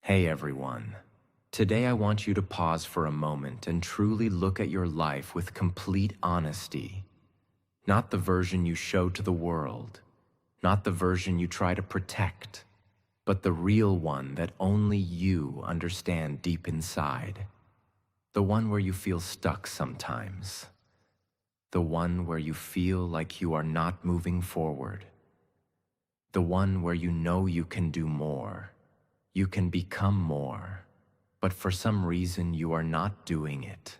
Hey everyone. Today I want you to pause for a moment and truly look at your life with complete honesty. Not the version you show to the world, not the version you try to protect, but the real one that only you understand deep inside. The one where you feel stuck sometimes. The one where you feel like you are not moving forward. The one where you know you can do more. You can become more, but for some reason you are not doing it.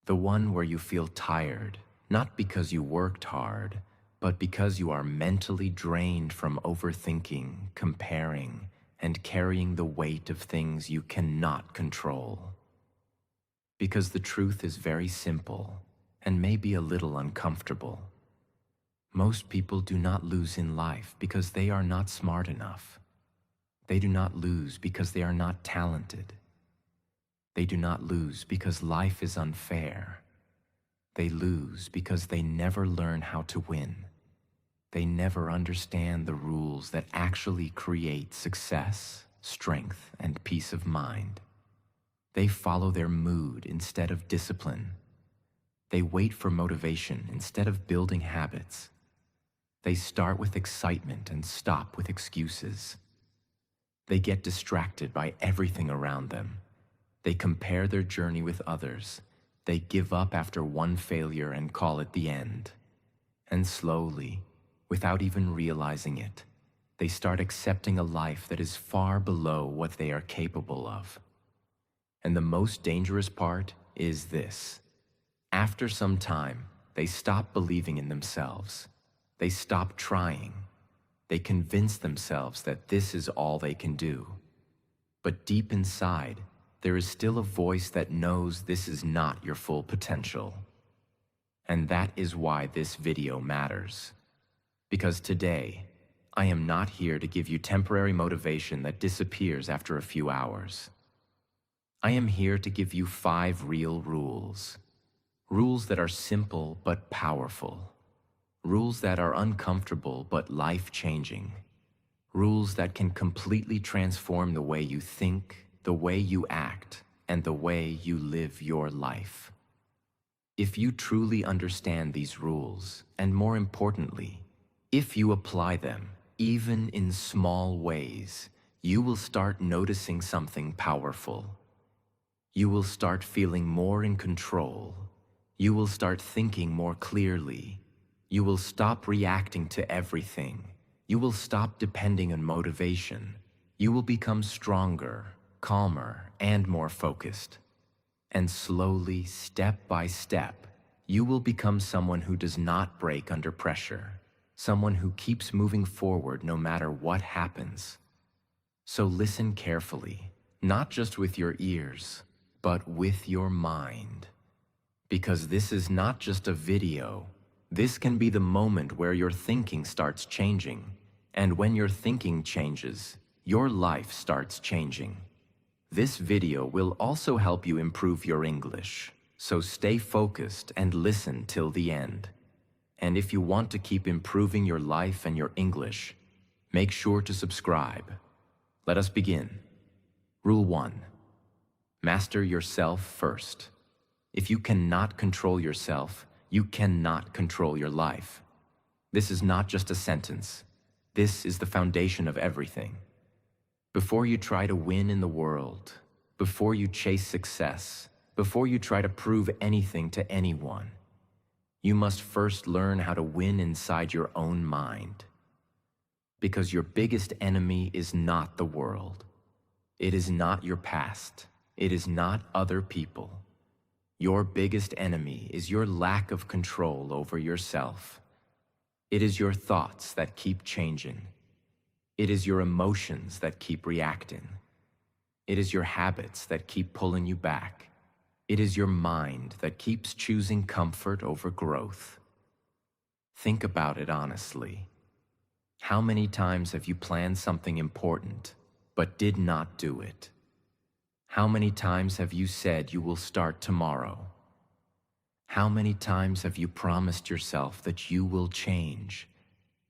The one where you feel tired, not because you worked hard, but because you are mentally drained from overthinking, comparing, and carrying the weight of things you cannot control. Because the truth is very simple and maybe a little uncomfortable. Most people do not lose in life because they are not smart enough. They do not lose because they are not talented. They do not lose because life is unfair. They lose because they never learn how to win. They never understand the rules that actually create success, strength, and peace of mind. They follow their mood instead of discipline. They wait for motivation instead of building habits. They start with excitement and stop with excuses. They get distracted by everything around them. They compare their journey with others. They give up after one failure and call it the end. And slowly, without even realizing it, they start accepting a life that is far below what they are capable of. And the most dangerous part is this. After some time, they stop believing in themselves. They stop trying. They convince themselves that this is all they can do. But deep inside, there is still a voice that knows this is not your full potential. And that is why this video matters. Because today, I am not here to give you temporary motivation that disappears after a few hours. I am here to give you 5 real rules. Rules that are simple but powerful. Rules that are uncomfortable but life-changing. Rules that can completely transform the way you think, the way you act, and the way you live your life. If you truly understand these rules, and more importantly, if you apply them, even in small ways, you will start noticing something powerful. You will start feeling more in control. You will start thinking more clearly. You will stop reacting to everything. You will stop depending on motivation. You will become stronger, calmer, and more focused. And slowly, step by step, you will become someone who does not break under pressure, someone who keeps moving forward no matter what happens. So listen carefully, not just with your ears, but with your mind. Because this is not just a video. This can be the moment where your thinking starts changing, and when your thinking changes, your life starts changing. This video will also help you improve your English, so stay focused and listen till the end. And if you want to keep improving your life and your English, make sure to subscribe. Let us begin. Rule 1. Master yourself first. If you cannot control yourself, you cannot control your life. This is not just a sentence. This is the foundation of everything. Before you try to win in the world, before you chase success, before you try to prove anything to anyone, you must first learn how to win inside your own mind. Because your biggest enemy is not the world. It is not your past. It is not other people. Your biggest enemy is your lack of control over yourself. It is your thoughts that keep changing. It is your emotions that keep reacting. It is your habits that keep pulling you back. It is your mind that keeps choosing comfort over growth. Think about it honestly. How many times have you planned something important, but did not do it? How many times have you said you will start tomorrow? How many times have you promised yourself that you will change,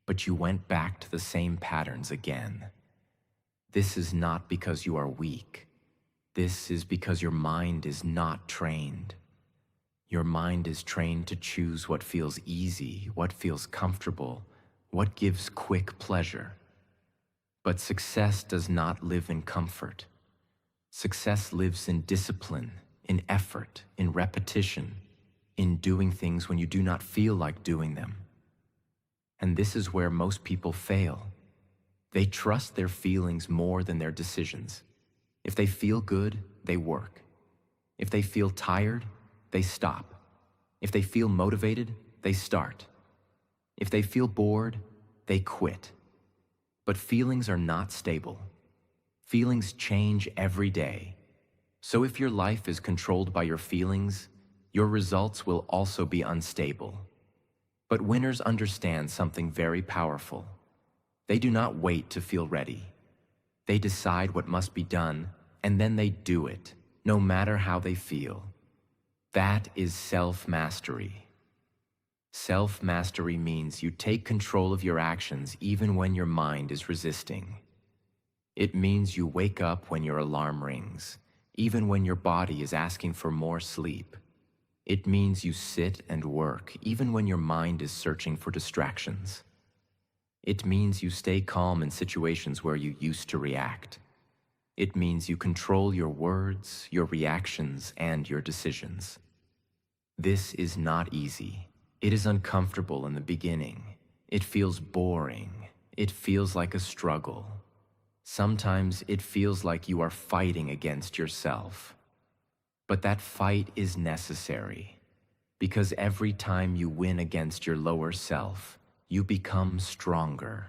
but you went back to the same patterns again? this is not because you are weak. This is because your mind is not trained. Your mind is trained to choose what feels easy, what feels comfortable, what gives quick pleasure. But success does not live in comfort. Success lives in discipline, in effort, in repetition, in doing things when you do not feel like doing them. And this is where most people fail. They trust their feelings more than their decisions. If they feel good, they work. If they feel tired, they stop. If they feel motivated, they start. If they feel bored, they quit. But feelings are not stable. Feelings change every day. So if your life is controlled by your feelings, your results will also be unstable. But winners understand something very powerful. They do not wait to feel ready. They decide what must be done, and then they do it, no matter how they feel. That is self-mastery. Self-mastery means you take control of your actions even when your mind is resisting. It means you wake up when your alarm rings, even when your body is asking for more sleep. It means you sit and work even when your mind is searching for distractions. It means you stay calm in situations where you used to react. It means you control your words, your reactions, and your decisions. This is not easy. It is uncomfortable in the beginning. It feels boring. It feels like a struggle. Sometimes it feels like you are fighting against yourself. But that fight is necessary, because every time you win against your lower self, you become stronger.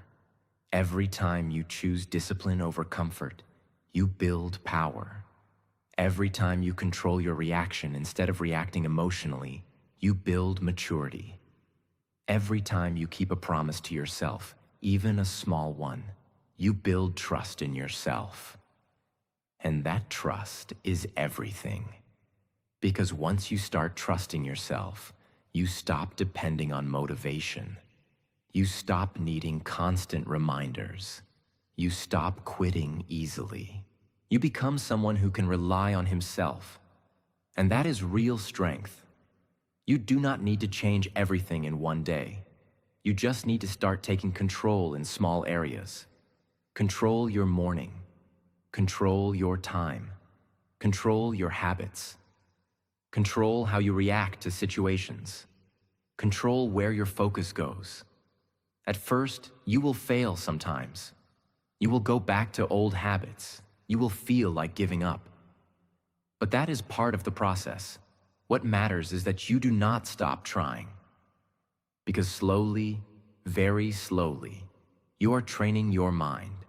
Every time you choose discipline over comfort, you build power. Every time you control your reaction instead of reacting emotionally, you build maturity. Every time you keep a promise to yourself, even a small one, you build trust in yourself. And that trust is everything. Because once you start trusting yourself, you stop depending on motivation. You stop needing constant reminders. You stop quitting easily. You become someone who can rely on himself. And that is real strength. You do not need to change everything in one day. You just need to start taking control in small areas. Control your morning. Control your time. Control your habits. Control how you react to situations. Control where your focus goes. At first, you will fail sometimes. You will go back to old habits. You will feel like giving up. But that is part of the process. What matters is that you do not stop trying. Because slowly, very slowly, you are training your mind.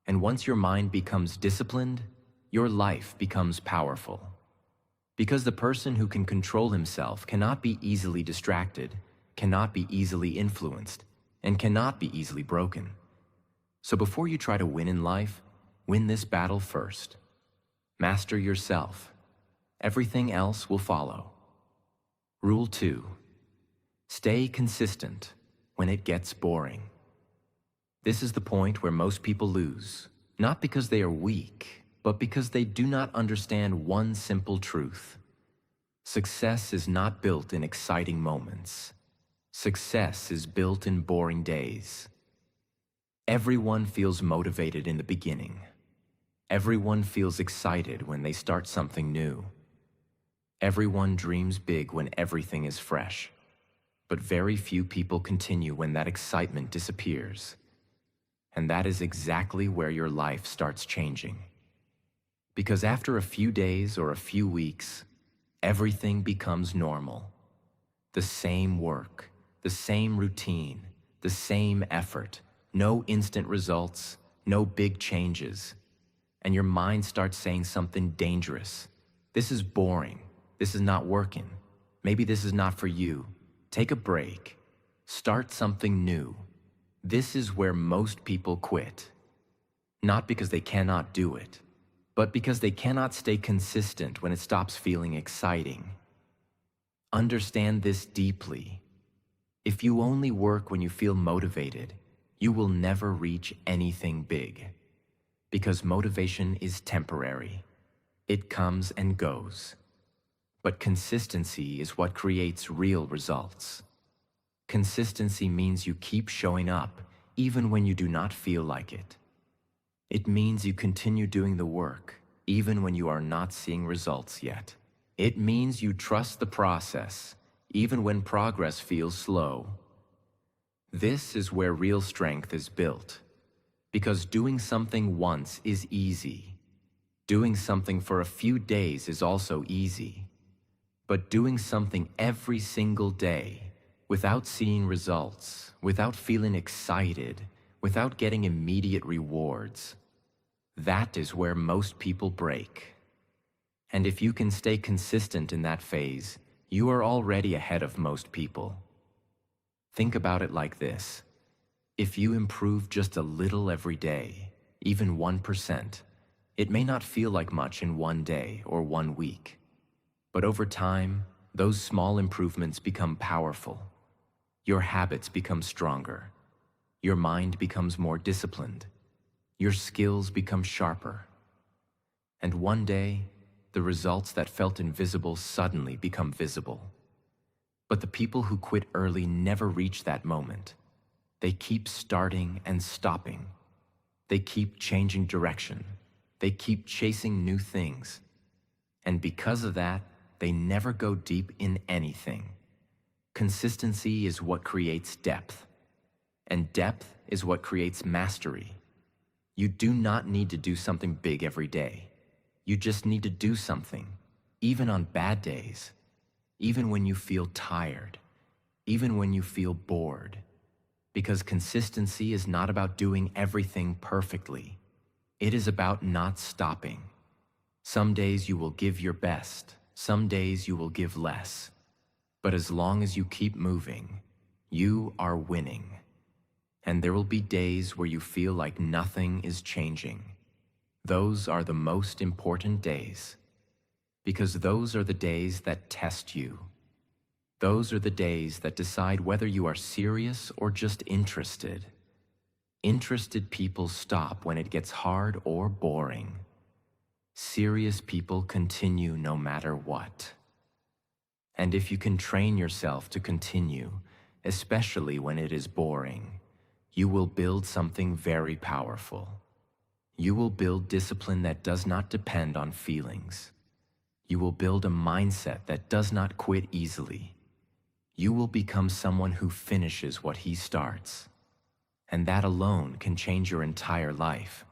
And once your mind becomes disciplined, your life becomes powerful. Because the person who can control himself cannot be easily distracted, cannot be easily influenced, and cannot be easily broken. So before you try to win in life, win this battle first. Master yourself. Everything else will follow. Rule 2. Stay consistent when it gets boring. This is the point where most people lose, not because they are weak, but because they do not understand one simple truth. Success is not built in exciting moments. Success is built in boring days. Everyone feels motivated in the beginning. Everyone feels excited when they start something new. Everyone dreams big when everything is fresh. But very few people continue when that excitement disappears. And that is exactly where your life starts changing. Because after a few days or a few weeks, everything becomes normal. The same work, the same routine, the same effort, no instant results, no big changes. And your mind starts saying something dangerous. This is boring. This is not working. Maybe this is not for you. Take a break. Start something new. This is where most people quit. Not because they cannot do it, but because they cannot stay consistent when it stops feeling exciting. Understand this deeply. If you only work when you feel motivated, you will never reach anything big. Because motivation is temporary. It comes and goes. But consistency is what creates real results. Consistency means you keep showing up even when you do not feel like it. It means you continue doing the work even when you are not seeing results yet. It means you trust the process even when progress feels slow. This is where real strength is built. Because doing something once is easy. Doing something for a few days is also easy. But doing something every single day, without seeing results, without feeling excited, without getting immediate rewards, that is where most people break. And if you can stay consistent in that phase, you are already ahead of most people. Think about it like this. If you improve just a little every day, even 1%, it may not feel like much in one day or 1 week. But over time, those small improvements become powerful. Your habits become stronger. Your mind becomes more disciplined. Your skills become sharper. And one day, the results that felt invisible suddenly become visible. But the people who quit early never reach that moment. They keep starting and stopping. They keep changing direction. They keep chasing new things. And because of that, they never go deep in anything. Consistency is what creates depth. And depth is what creates mastery. You do not need to do something big every day. You just need to do something, even on bad days, even when you feel tired, even when you feel bored. Because consistency is not about doing everything perfectly. It is about not stopping. Some days you will give your best. Some days you will give less. But as long as you keep moving, you are winning. And there will be days where you feel like nothing is changing. Those are the most important days. Because those are the days that test you. Those are the days that decide whether you are serious or just interested. Interested people stop when it gets hard or boring. Serious people continue no matter what. And if you can train yourself to continue, especially when it is boring, you will build something very powerful. You will build discipline that does not depend on feelings. You will build a mindset that does not quit easily. You will become someone who finishes what he starts. And that alone can change your entire life.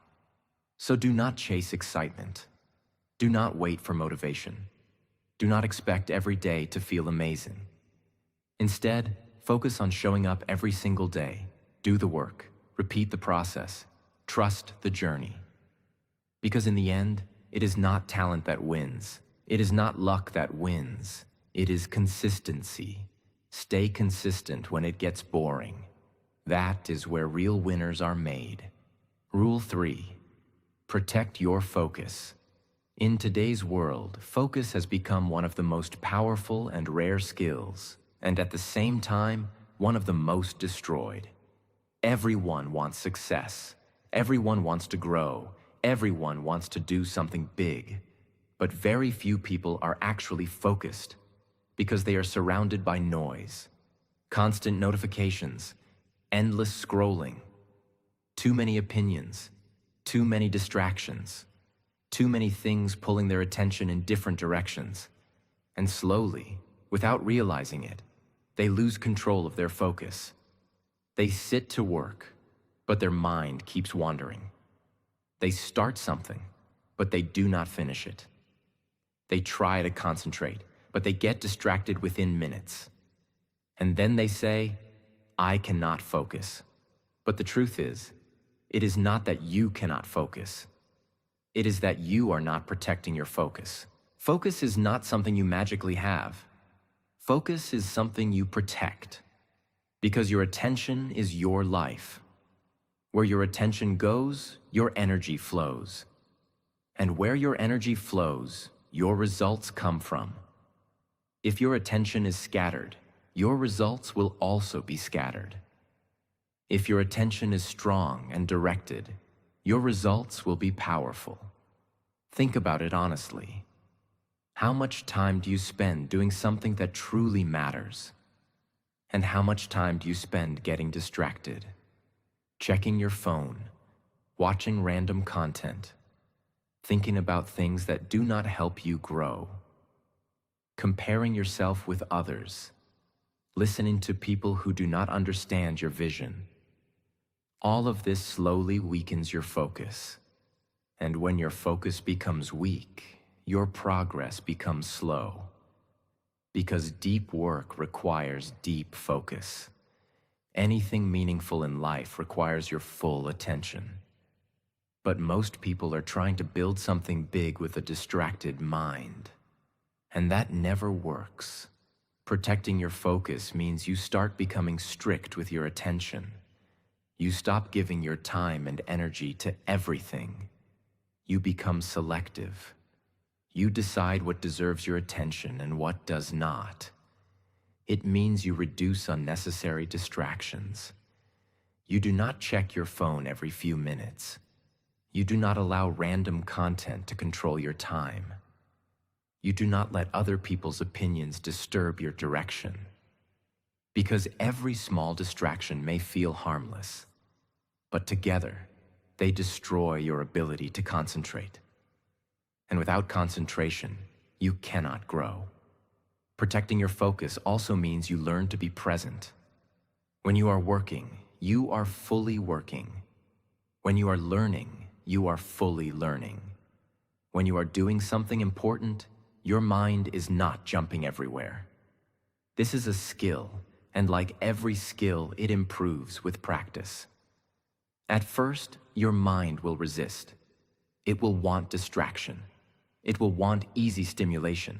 So do not chase excitement. Do not wait for motivation. Do not expect every day to feel amazing. Instead, focus on showing up every single day. Do the work. Repeat the process. Trust the journey. Because in the end, it is not talent that wins. It is not luck that wins. It is consistency. Stay consistent when it gets boring. That is where real winners are made. Rule 3. Protect your focus. In today's world, focus has become one of the most powerful and rare skills, and at the same time, one of the most destroyed. Everyone wants success. Everyone wants to grow. Everyone wants to do something big. But very few people are actually focused because they are surrounded by noise, constant notifications, endless scrolling, too many opinions, too many distractions, too many things pulling their attention in different directions. And slowly, without realizing it, they lose control of their focus. They sit to work, but their mind keeps wandering. They start something, but they do not finish it. They try to concentrate, but they get distracted within minutes. And then they say, I cannot focus. But the truth is, it is not that you cannot focus. It is that you are not protecting your focus. Focus is not something you magically have. Focus is something you protect. Because your attention is your life. Where your attention goes, your energy flows. And where your energy flows, your results come from. If your attention is scattered, your results will also be scattered. If your attention is strong and directed, Your results will be powerful. Think about it honestly. How much time do you spend doing something that truly matters? And how much time do you spend getting distracted? Checking your phone, watching random content, thinking about things that do not help you grow, comparing yourself with others, listening to people who do not understand your vision. All of this slowly weakens your focus. And when your focus becomes weak, your progress becomes slow. Because deep work requires deep focus. Anything meaningful in life requires your full attention. But most people are trying to build something big with a distracted mind. And that never works. Protecting your focus means you start becoming strict with your attention. You stop giving your time and energy to everything. You become selective. You decide what deserves your attention and what does not. It means you reduce unnecessary distractions. You do not check your phone every few minutes. You do not allow random content to control your time. You do not let other people's opinions disturb your direction. Because every small distraction may feel harmless, but together, they destroy your ability to concentrate. And without concentration, you cannot grow. Protecting your focus also means you learn to be present. When you are working, you are fully working. When you are learning, you are fully learning. When you are doing something important, your mind is not jumping everywhere. This is a skill, and like every skill, it improves with practice. At first, your mind will resist. It will want distraction. It will want easy stimulation.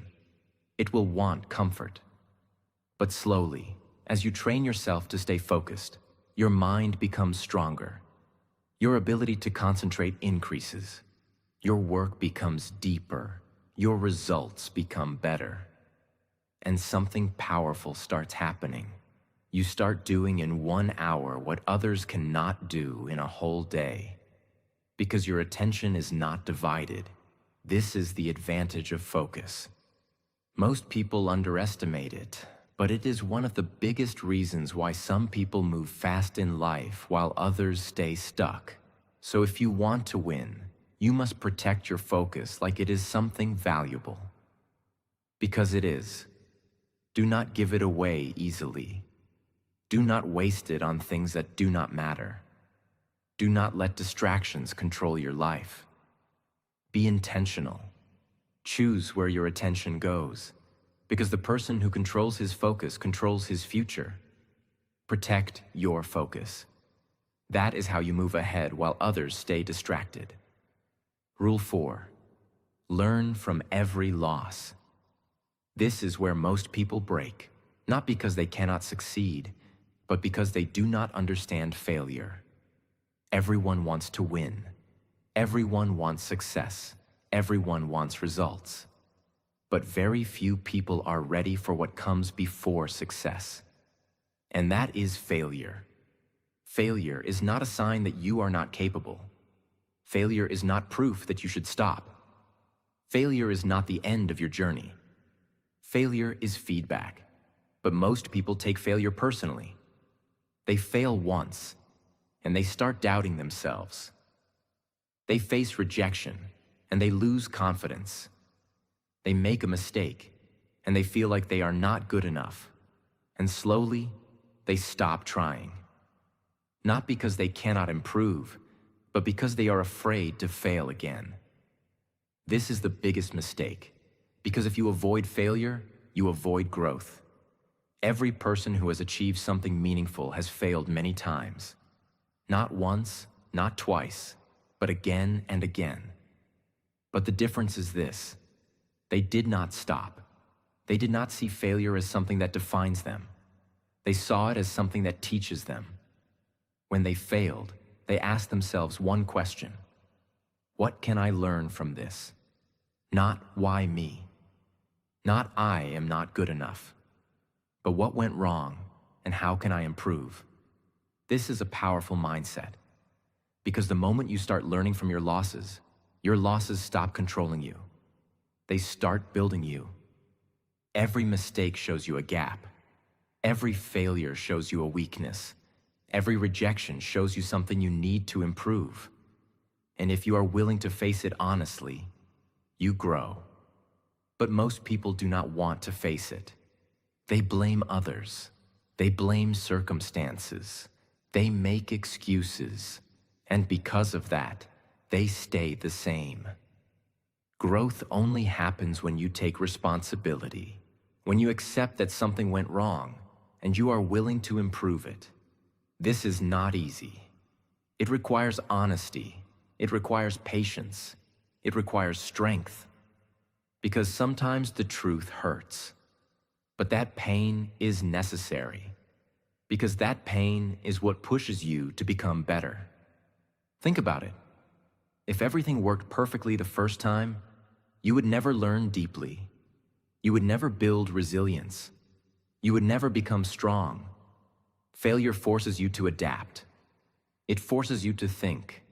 It will want comfort. But slowly, as you train yourself to stay focused, your mind becomes stronger. Your ability to concentrate increases. Your work becomes deeper. Your results become better. And something powerful starts happening. You start doing in 1 hour what others cannot do in a whole day. Because your attention is not divided. This is the advantage of focus. Most people underestimate it, but it is one of the biggest reasons why some people move fast in life while others stay stuck. So if you want to win, you must protect your focus like it is something valuable. Because it is. Do not give it away easily. Do not waste it on things that do not matter. Do not let distractions control your life. Be intentional. Choose where your attention goes, because the person who controls his focus controls his future. Protect your focus. That is how you move ahead while others stay distracted. Rule 4. Learn from every loss. This is where most people break, not because they cannot succeed, but because they do not understand failure. Everyone wants to win. Everyone wants success. Everyone wants results. But very few people are ready for what comes before success. And that is failure. Failure is not a sign that you are not capable. Failure is not proof that you should stop. Failure is not the end of your journey. Failure is feedback. But most people take failure personally. They fail once, and they start doubting themselves. They face rejection, and they lose confidence. They make a mistake, and they feel like they are not good enough. And slowly, they stop trying. Not because they cannot improve, but because they are afraid to fail again. This is the biggest mistake, because if you avoid failure, you avoid growth. Every person who has achieved something meaningful has failed many times. Not once, not twice, but again and again. But the difference is this: they did not stop. They did not see failure as something that defines them. They saw it as something that teaches them. When they failed, they asked themselves one question: what can I learn from this? Not why me? Not I am not good enough. But what went wrong, and how can I improve? This is a powerful mindset. Because the moment you start learning from your losses stop controlling you. They start building you. Every mistake shows you a gap. Every failure shows you a weakness. Every rejection shows you something you need to improve. And if you are willing to face it honestly, you grow. But most people do not want to face it. They blame others. They blame circumstances. They make excuses. And because of that, they stay the same. Growth only happens when you take responsibility, when you accept that something went wrong, and you are willing to improve it. This is not easy. It requires honesty. It requires patience. It requires strength. Because sometimes the truth hurts. But that pain is necessary. Because that pain is what pushes you to become better. Think about it. If everything worked perfectly the first time, you would never learn deeply. You would never build resilience. You would never become strong. Failure forces you to adapt. It forces you to think.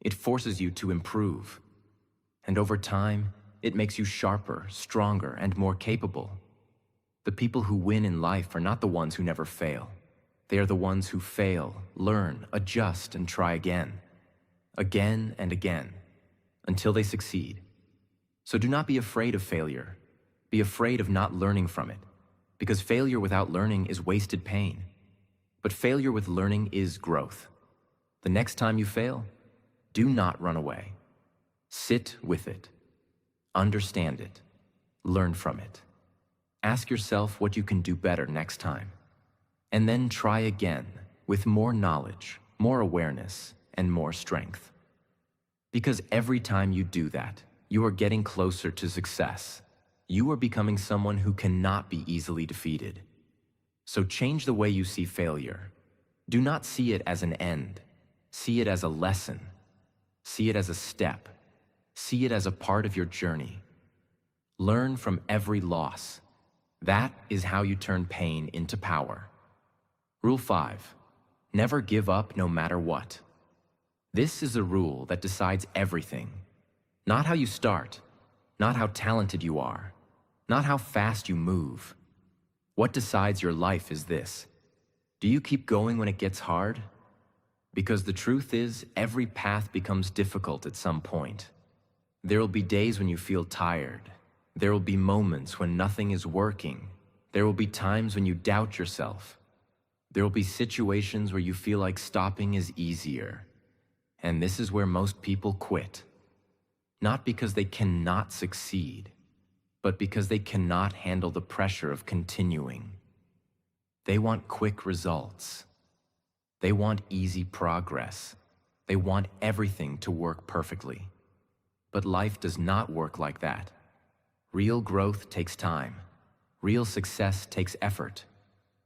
It forces you to improve. And over time, it makes you sharper, stronger, and more capable. The people who win in life are not the ones who never fail. They are the ones who fail, learn, adjust, and try again. Again and again, until they succeed. So do not be afraid of failure. Be afraid of not learning from it, because failure without learning is wasted pain. But failure with learning is growth. The next time you fail, do not run away. Sit with it. Understand it. Learn from it. Ask yourself what you can do better next time. And then try again with more knowledge, more awareness, and more strength. Because every time you do that, you are getting closer to success. You are becoming someone who cannot be easily defeated. So change the way you see failure. Do not see it as an end. See it as a lesson. See it as a step. See it as a part of your journey. Learn from every loss. That is how you turn pain into power. Rule 5. Never give up no matter what. This is a rule that decides everything. Not how you start, not how talented you are, not how fast you move. What decides your life is this: do you keep going when it gets hard? Because the truth is, every path becomes difficult at some point. There will be days when you feel tired. There will be moments when nothing is working. There will be times when you doubt yourself. There will be situations where you feel like stopping is easier. And this is where most people quit. Not because they cannot succeed, but because they cannot handle the pressure of continuing. They want quick results. They want easy progress. They want everything to work perfectly. But life does not work like that. Real growth takes time. Real success takes effort.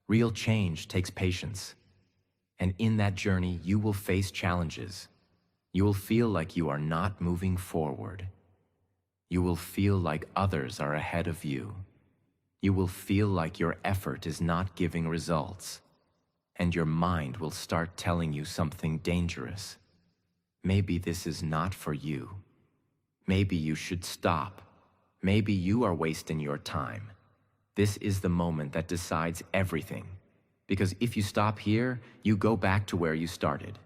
Real change takes patience. And in that journey, you will face challenges. You will feel like you are not moving forward. You will feel like others are ahead of you. You will feel like your effort is not giving results. And your mind will start telling you something dangerous. Maybe this is not for you. Maybe you should stop. Maybe you are wasting your time. This is the moment that decides everything. Because if you stop here, you go back to where you started.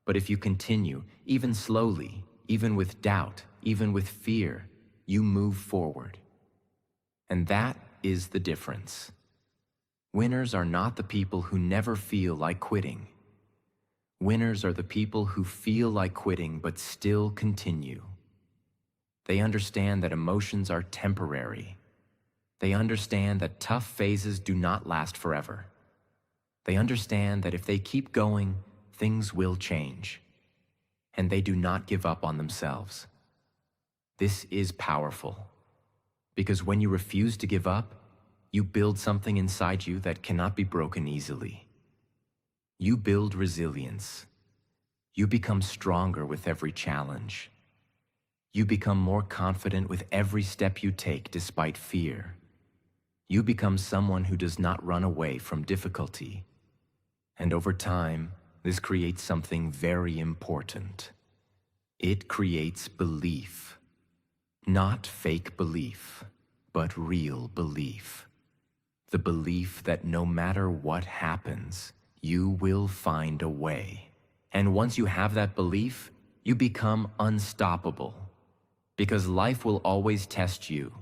But if you continue, even slowly, even with doubt, even with fear, you move forward. And that is the difference. Winners are not the people who never feel like quitting. Winners are the people who feel like quitting but still continue. They understand that emotions are temporary. They understand that tough phases do not last forever. They understand that if they keep going, things will change. And they do not give up on themselves. This is powerful. Because when you refuse to give up, you build something inside you that cannot be broken easily. You build resilience. You become stronger with every challenge. You become more confident with every step you take despite fear. You become someone who does not run away from difficulty. And over time, this creates something very important. It creates belief. Not fake belief, but real belief. The belief that no matter what happens, you will find a way. And once you have that belief, you become unstoppable. Because life will always test you.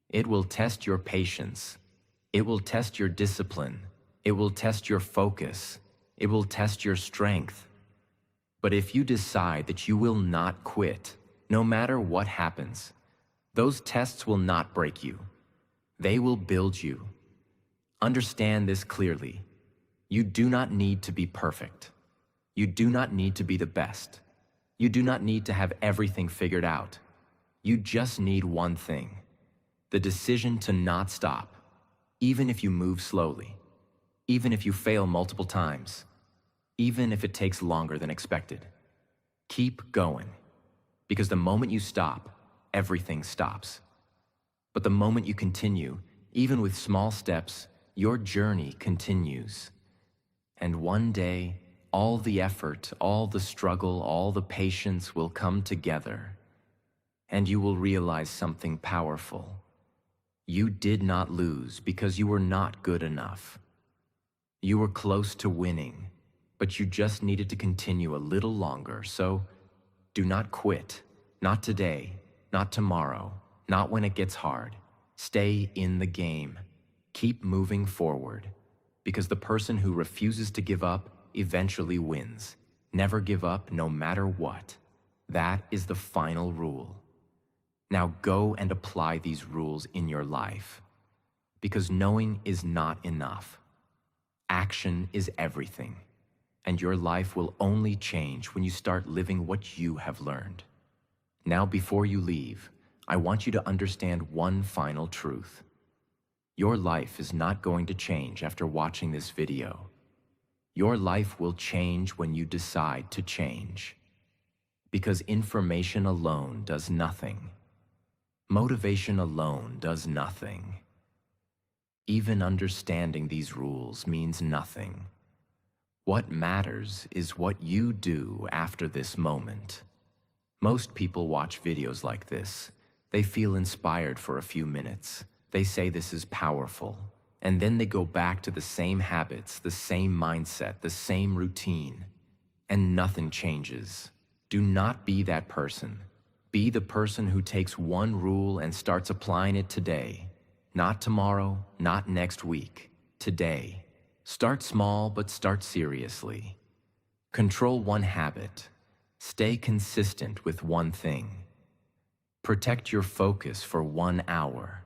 It will test your patience. It will test your discipline. It will test your focus. It will test your strength. But if you decide that you will not quit, no matter what happens, those tests will not break you. They will build you. Understand this clearly. You do not need to be perfect. You do not need to be the best. You do not need to have everything figured out. You just need one thing: the decision to not stop, even if you move slowly, even if you fail multiple times, even if it takes longer than expected. Keep going, because the moment you stop, everything stops. But the moment you continue, even with small steps, your journey continues. And one day, all the effort, all the struggle, all the patience will come together, and you will realize something powerful. You did not lose because you were not good enough. You were close to winning, but you just needed to continue a little longer. So do not quit, not today, not tomorrow, not when it gets hard. Stay in the game. Keep moving forward, because the person who refuses to give up eventually wins. Never give up no matter what. That is the final rule. Now go and apply these rules in your life, because knowing is not enough. Action is everything, and your life will only change when you start living what you have learned. Now, before you leave, I want you to understand one final truth. Your life is not going to change after watching this video. Your life will change when you decide to change. Because information alone does nothing. Motivation alone does nothing. Even understanding these rules means nothing. What matters is what you do after this moment. Most people watch videos like this. They feel inspired for a few minutes. They say this is powerful. And then they go back to the same habits, the same mindset, the same routine. And nothing changes. Do not be that person. Be the person who takes one rule and starts applying it today. Not tomorrow, not next week. Today. Start small, but start seriously. Control one habit. Stay consistent with one thing. Protect your focus for 1 hour.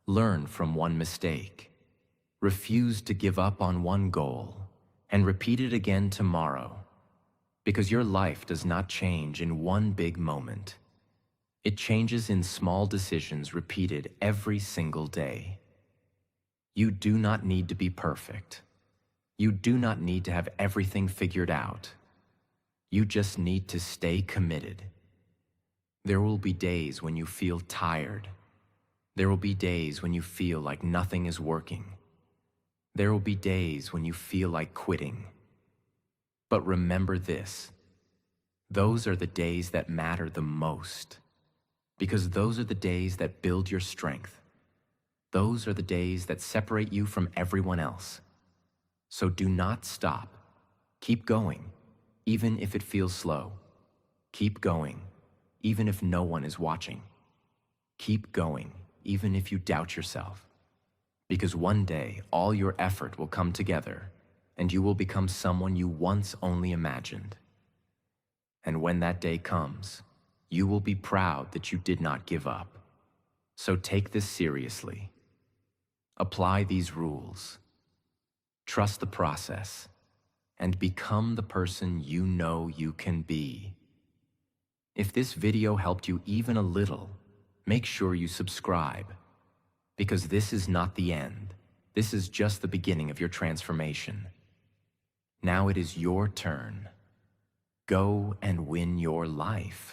Learn from one mistake. Refuse to give up on one goal, and repeat it again tomorrow. Because your life does not change in one big moment. It changes in small decisions repeated every single day. You do not need to be perfect. You do not need to have everything figured out. You just need to stay committed. There will be days when you feel tired. There will be days when you feel like nothing is working. There will be days when you feel like quitting. But remember this: those are the days that matter the most, because those are the days that build your strength. Those are the days that separate you from everyone else. So do not stop. Keep going, even if it feels slow. Keep going, even if no one is watching. Keep going, even if you doubt yourself. Because one day, all your effort will come together, and you will become someone you once only imagined. And when that day comes, you will be proud that you did not give up. So take this seriously. Apply these rules. Trust the process, and become the person you know you can be. If this video helped you even a little, make sure you subscribe. Because this is not the end. This is just the beginning of your transformation. Now it is your turn. Go and win your life.